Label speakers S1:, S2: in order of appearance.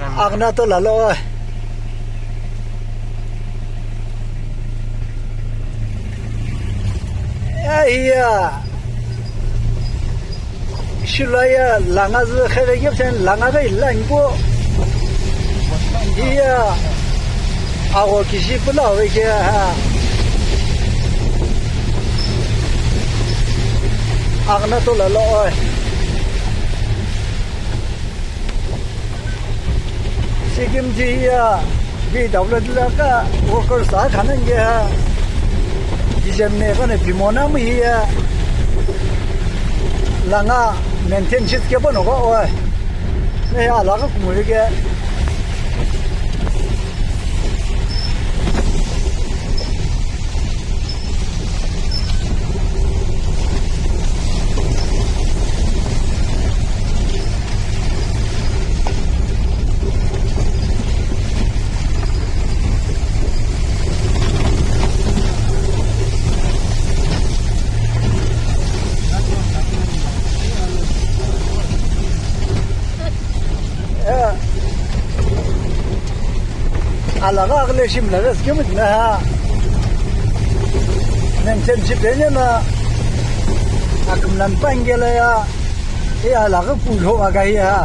S1: agna to lalo iya shulaya langaz khare yepsen langaga ilangbo iya awo kisi pula weke ha agna to lalo sikim jiya bi dawlat laka worker sa khanan ge ha dijamne kane bimona mu hiya langa maintain chit ke bono go oi ne ala ga kumuri ge alaga agleşim lagas kemit na nenten sipenya na akumlan pangela ya alaga pulho agai ha